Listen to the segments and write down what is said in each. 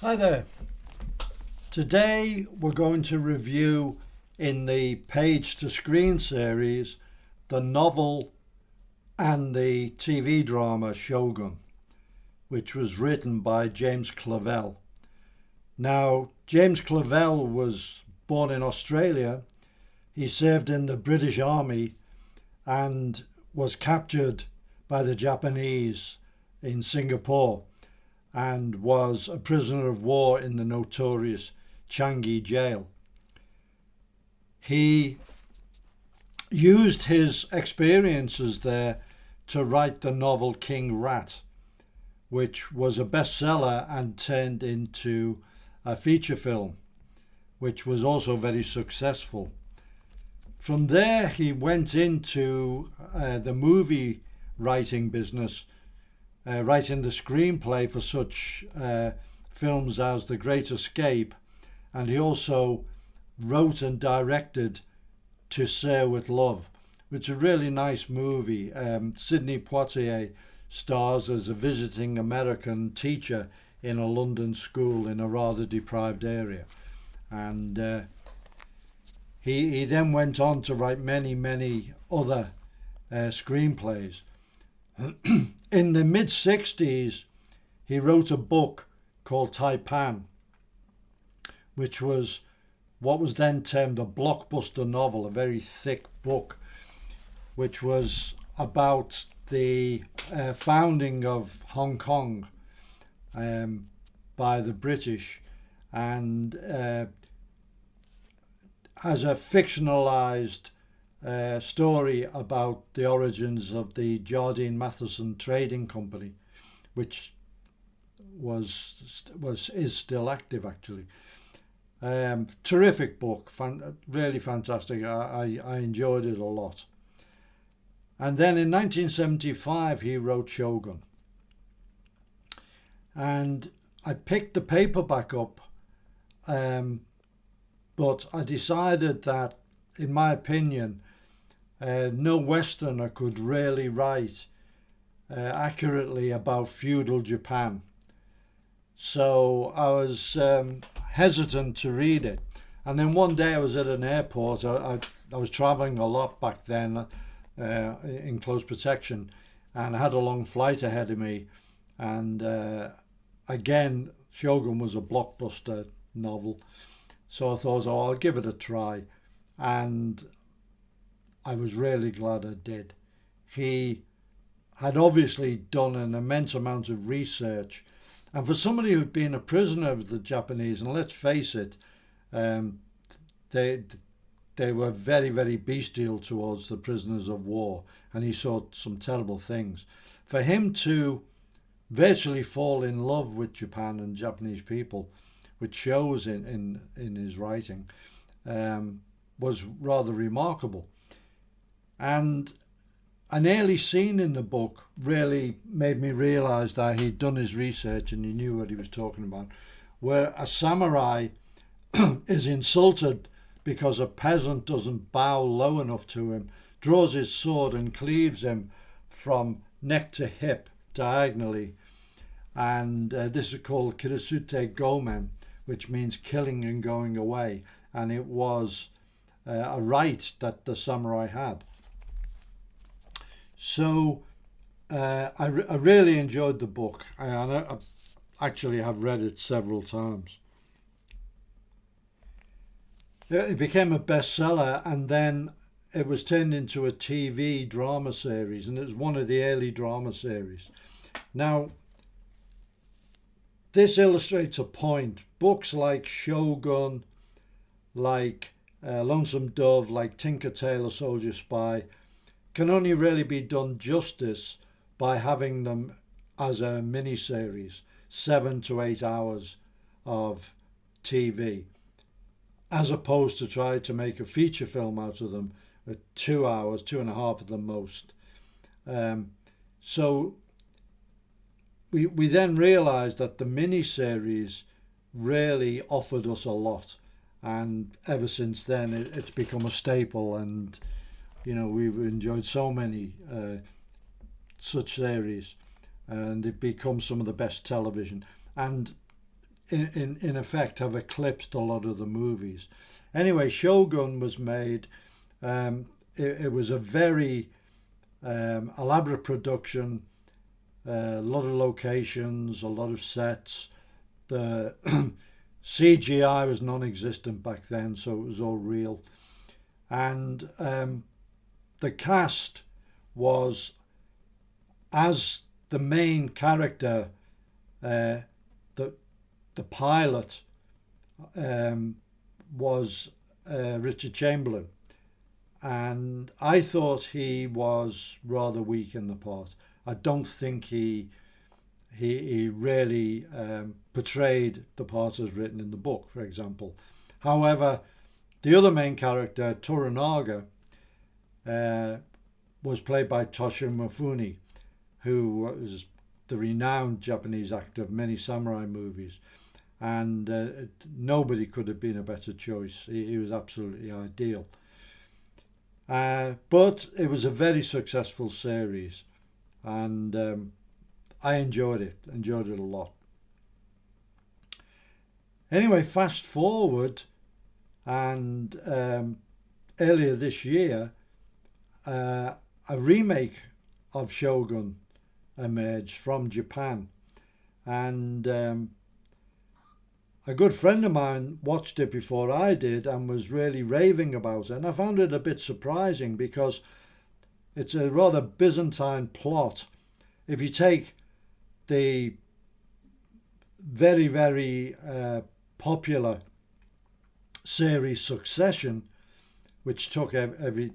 Hi there. Today we're going to review in the Page to Screen series the novel and the TV drama Shogun, which was written by James Clavell. Now, James Clavell was born in Australia. He served in the British Army and was captured by the Japanese in Singapore and was a prisoner of war in the notorious Changi jail. He used his experiences there to write the novel King Rat, which was a bestseller and turned into a feature film, which was also very successful. From there, he went into the movie writing business, writing the screenplay for such films as The Great Escape, and he also wrote and directed To Sir with Love, which is a really nice movie. Sidney Poitier stars as a visiting American teacher in a London school in a rather deprived area, and he then went on to write many other screenplays. In the mid-60s, he wrote a book called Taipan, which was what was then termed a blockbuster novel, a very thick book, which was about the founding of Hong Kong by the British, and has a fictionalized story about the origins of the Jardine Matheson Trading Company, which is still active actually. Terrific book, really fantastic. I enjoyed it a lot. And then in 1975 he wrote Shogun, and I picked the paperback up, but I decided that, in my opinion, no Westerner could really write accurately about feudal Japan. So I was hesitant to read it. And then one day I was at an airport. I was traveling a lot back then in close protection, and I had a long flight ahead of me. And again, Shogun was a blockbuster novel. So I thought, oh, I'll give it a try. And I was really glad I did. He had obviously done an immense amount of research. And for somebody who'd been a prisoner of the Japanese, and let's face it, they were very bestial towards the prisoners of war, and he saw some terrible things. For him to virtually fall in love with Japan and Japanese people, which shows in his writing, was rather remarkable. And an early scene in the book really made me realise that he'd done his research and he knew what he was talking about, where a samurai is insulted because a peasant doesn't bow low enough to him, draws his sword and cleaves him from neck to hip diagonally. And this is called Kirasute Gomen, which means killing and going away. And it was a right that the samurai had. So I really enjoyed the book. I actually have read it several times. It became a bestseller, and then it was turned into a TV drama series, and it was one of the early drama series. Now, this illustrates a point. Books like Shogun, like Lonesome Dove, like Tinker Tailor Soldier Spy, can only really be done justice by having them as a mini-series, 7 to 8 hours of TV, as opposed to try to make a feature film out of them at 2 hours, 2.5 at the most. So we then realised that the mini-series really offered us a lot, and ever since then it's become a staple, and we've enjoyed so many such series, and they've become some of the best television. And in effect have eclipsed a lot of the movies. Anyway, Shogun was made. It was a very elaborate production, a lot of locations, a lot of sets. The CGI was non-existent back then, so it was all real. And the cast was, as the main character, the pilot was Richard Chamberlain, and I thought he was rather weak in the part. I don't think he really portrayed the part as written in the book, for example. However, the other main character, Toranaga, was played by Toshio Mifune, who was the renowned Japanese actor of many samurai movies, and nobody could have been a better choice. He was absolutely ideal. But it was a very successful series, and I enjoyed it a lot. Anyway, fast forward, and earlier this year, a remake of Shogun emerged from Japan, and a good friend of mine watched it before I did and was really raving about it, and I found it a bit surprising because it's a rather Byzantine plot. If you take the very, very popular series Succession, which took every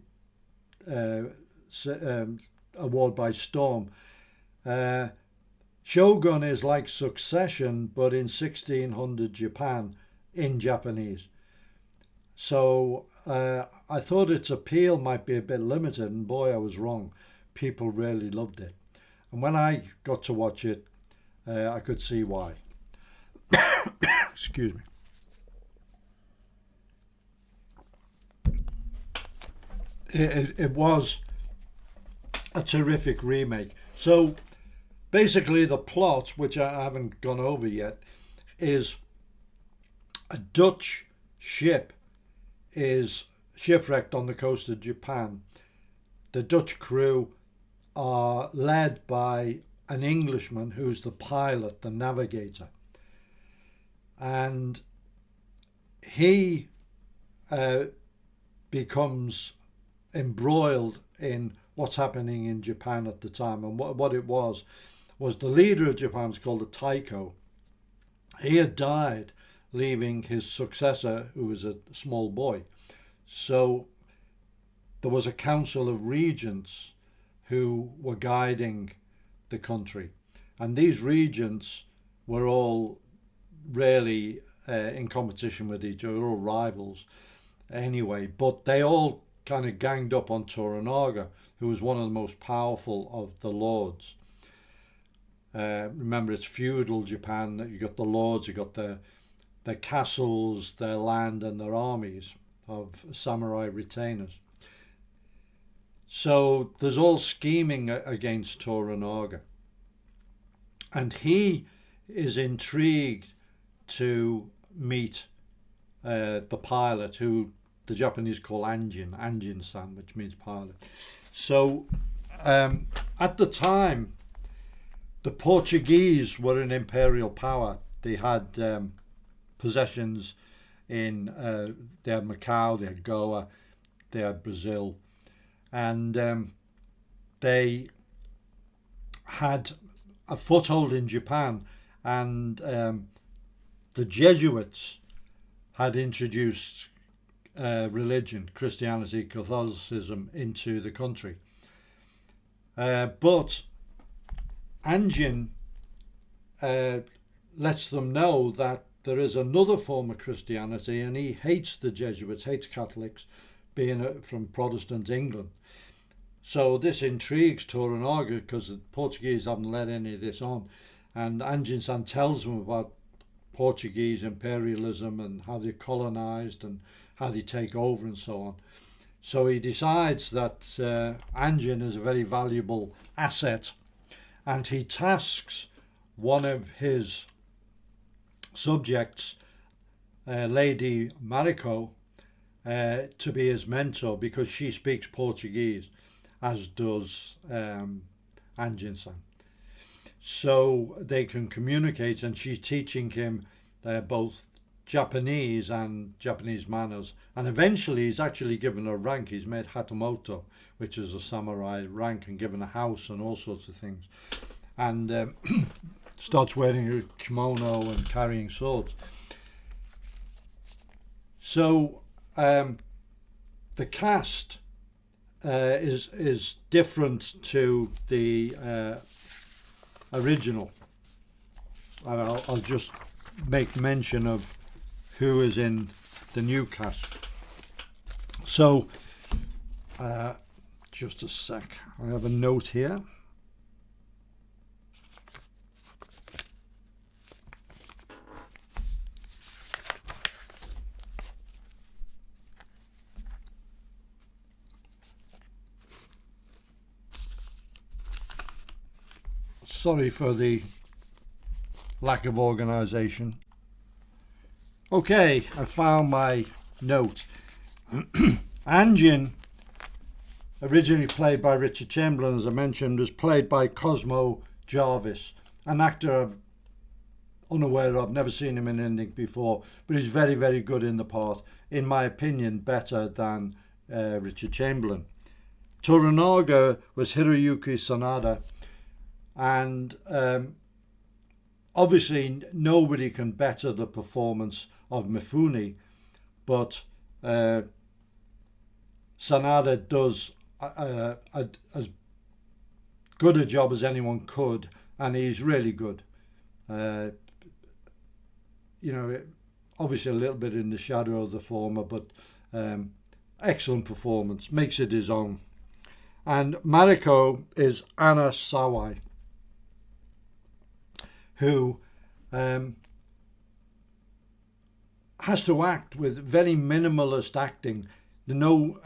award by storm, Shogun is like Succession, but in 1600 Japan, in Japanese. So I thought its appeal might be a bit limited, and boy, I was wrong. People really loved it. And when I got to watch it, I could see why. Excuse me. It was a terrific remake. So basically the plot, which I haven't gone over yet, is a Dutch ship is shipwrecked on the coast of Japan. The Dutch crew are led by an Englishman who's the pilot, the navigator. And he becomes embroiled in what's happening in Japan at the time. And what it was the leader of Japan was called a Taiko. He had died, leaving his successor, who was a small boy. So there was a council of regents who were guiding the country. And these regents were all really in competition with each other, all rivals anyway. But they all kind of ganged up on Toranaga, who was one of the most powerful of the lords. Remember, it's feudal Japan. That you got the lords, you got their castles, their land, and their armies of samurai retainers. So there's all scheming against Toranaga, and he is intrigued to meet the pilot, who the Japanese call Anjin-san, which means pilot. So at the time, the Portuguese were an imperial power. They had possessions in, they had Macau, they had Goa, they had Brazil, and they had a foothold in Japan, and the Jesuits had introduced religion, Christianity, Catholicism into the country. But Anjin lets them know that there is another form of Christianity, and he hates the Jesuits, hates Catholics, being from Protestant England. So this intrigues Toranaga because the Portuguese haven't let any of this on. And Anjin-san tells them about Portuguese imperialism and how they colonized and how they take over and so on. So he decides that Anjin is a very valuable asset, and he tasks one of his subjects Lady Mariko to be his mentor because she speaks Portuguese, as does Anjin-san. So they can communicate, and she's teaching him both Japanese and Japanese manners. And eventually he's actually given a rank. He's made Hatamoto, which is a samurai rank, and given a house and all sorts of things. And starts wearing a kimono and carrying swords. So the cast is different to the original. And I'll just make mention of who is in the new cast. So, just a sec. I have a note here. Sorry for the lack of organisation. Okay, I found my note. Anjin, originally played by Richard Chamberlain, as I mentioned, was played by Cosmo Jarvis, an actor I'm unaware of, never seen him in anything before, but he's very, very good in the part. In my opinion, better than Richard Chamberlain. Toranaga was Hiroyuki Sanada, and obviously nobody can better the performance of Mifune, but Sanada does as good a job as anyone could, and he's really good. Obviously a little bit in the shadow of the former, but excellent performance, makes it his own. And Mariko is Anna Sawai, who has to act with very minimalist acting, no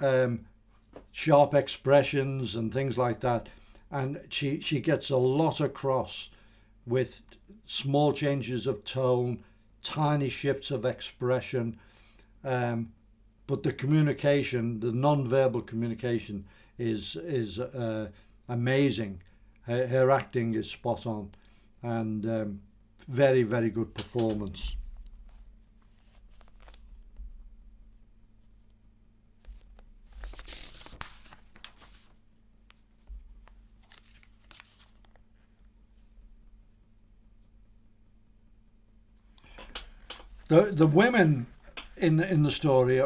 sharp expressions and things like that, and she gets a lot across with small changes of tone, tiny shifts of expression, but the communication, the non-verbal communication is amazing. Her acting is spot on, and very, very good performance. The women in the story,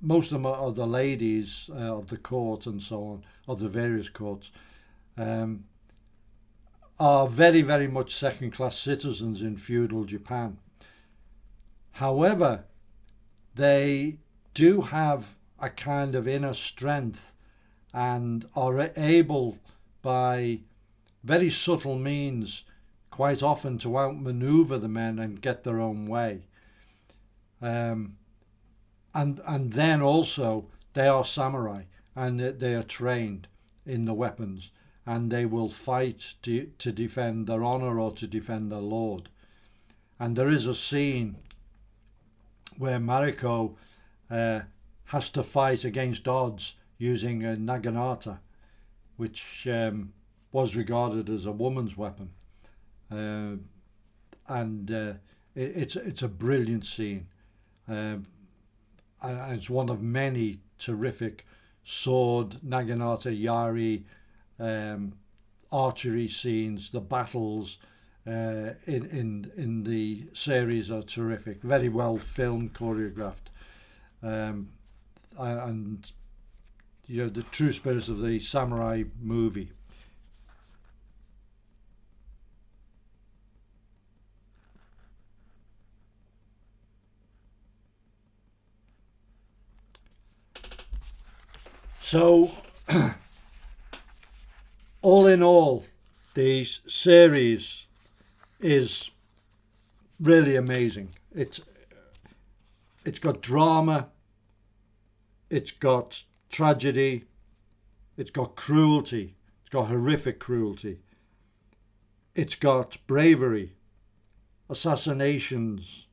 most of them are the ladies of the court and so on, of the various courts, are very, very much second-class citizens in feudal Japan. However, they do have a kind of inner strength and are able, by very subtle means, quite often to outmaneuver the men and get their own way. And then also they are samurai, and they are trained in the weapons, and they will fight to defend their honor or to defend their lord. And there is a scene where Mariko has to fight against odds using a naginata, which was regarded as a woman's weapon. It's a brilliant scene, and it's one of many terrific sword, naginata, yari, archery scenes. The battles in the series are terrific, very well filmed, choreographed, and the true spirit of the samurai movie. So, all in all, the series is really amazing. It's got drama, it's got tragedy, it's got cruelty, it's got horrific cruelty, it's got bravery, assassinations,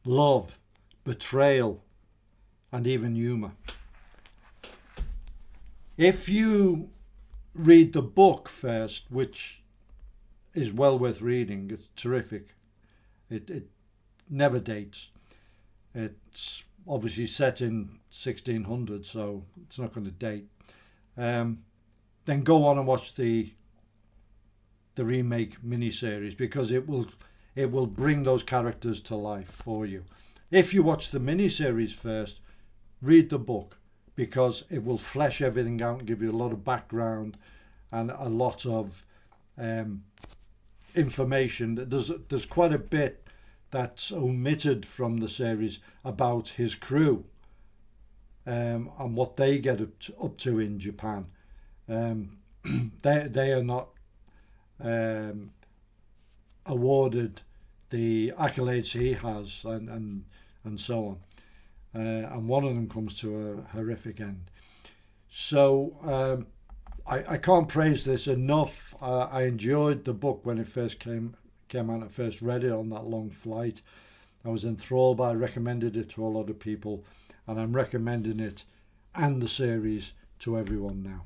love, betrayal, and even humour. If you read the book first, which is well worth reading, it's terrific. It never dates. It's obviously set in 1600, so it's not going to date. Then go on and watch the remake miniseries, because it will bring those characters to life for you. If you watch the miniseries first, read the book, because it will flesh everything out and give you a lot of background and a lot of information. There's quite a bit that's omitted from the series about his crew and what they get up to in Japan. They are not awarded the accolades he has, and so on. And one of them comes to a horrific end. So I can't praise this enough. I enjoyed the book when it first came out. I first read it on that long flight. I was enthralled by it. I recommended it to a lot of people, and I'm recommending it and the series to everyone now.